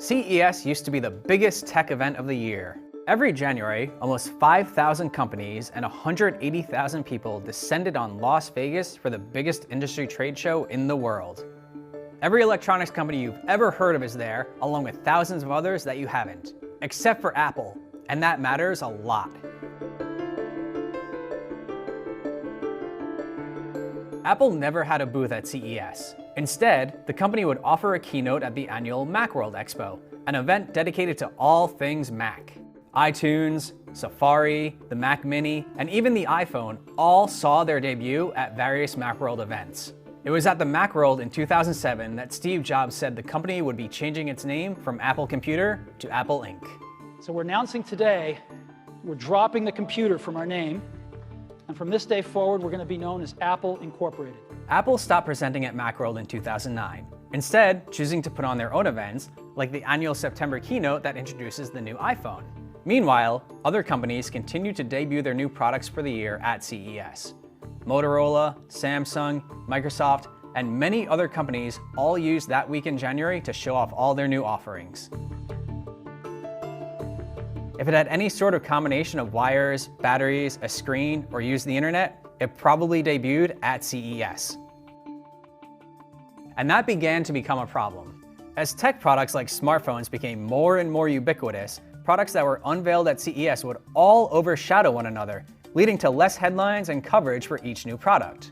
CES used to be the biggest tech event of the year. Every January, almost 5,000 companies and 180,000 people descended on Las Vegas for the biggest industry trade show in the world. Every electronics company you've ever heard of is there, along with thousands of others that you haven't. Except for Apple, and that matters a lot. Apple never had a booth at CES. Instead, the company would offer a keynote at the annual Macworld Expo, an event dedicated to all things Mac. iTunes, Safari, the Mac Mini, and even the iPhone all saw their debut at various Macworld events. It was at the Macworld in 2007 that Steve Jobs said the company would be changing its name from Apple Computer to Apple Inc. So we're announcing today, we're dropping the computer from our name, and from this day forward, we're going to be known as Apple Incorporated. Apple stopped presenting at Macworld in 2009, instead choosing to put on their own events, like the annual September keynote that introduces the new iPhone. Meanwhile, other companies continue to debut their new products for the year at CES. Motorola, Samsung, Microsoft, and many other companies all used that week in January to show off all their new offerings. If it had any sort of combination of wires, batteries, a screen, or used the internet, it probably debuted at CES. And that began to become a problem. As tech products like smartphones became more and more ubiquitous, products that were unveiled at CES would all overshadow one another, leading to less headlines and coverage for each new product.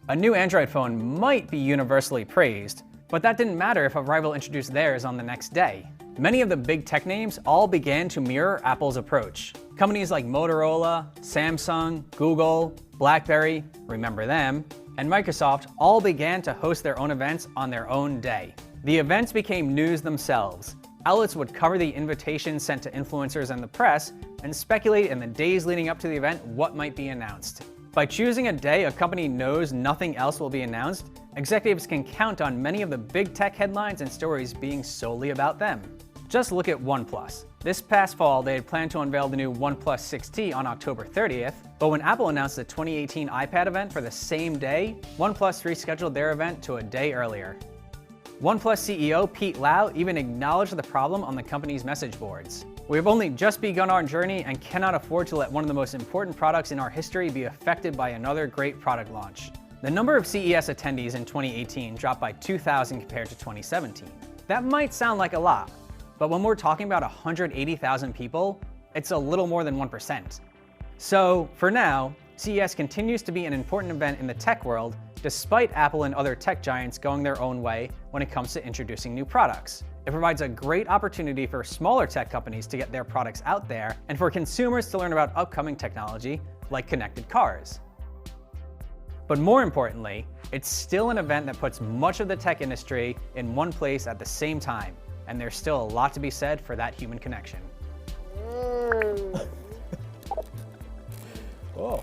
A new Android phone might be universally praised, but that didn't matter if a rival introduced theirs on the next day. Many of the big tech names all began to mirror Apple's approach. Companies like Motorola, Samsung, Google, BlackBerry, remember them, and Microsoft all began to host their own events on their own day. The events became news themselves. Outlets would cover the invitations sent to influencers and the press and speculate in the days leading up to the event what might be announced. By choosing a day a company knows nothing else will be announced, executives can count on many of the big tech headlines and stories being solely about them. Just look at OnePlus. This past fall, they had planned to unveil the new OnePlus 6T on October 30th, but when Apple announced the 2018 iPad event for the same day, OnePlus rescheduled their event to a day earlier. OnePlus CEO Pete Lau even acknowledged the problem on the company's message boards. We have only just begun our journey and cannot afford to let one of the most important products in our history be affected by another great product launch. The number of CES attendees in 2018 dropped by 2,000 compared to 2017. That might sound like a lot, but when we're talking about 180,000 people, it's a little more than 1%. So for now, CES continues to be an important event in the tech world, despite Apple and other tech giants going their own way when it comes to introducing new products. It provides a great opportunity for smaller tech companies to get their products out there and for consumers to learn about upcoming technology like connected cars. But more importantly, it's still an event that puts much of the tech industry in one place at the same time, and there's still a lot to be said for that human connection. Oh.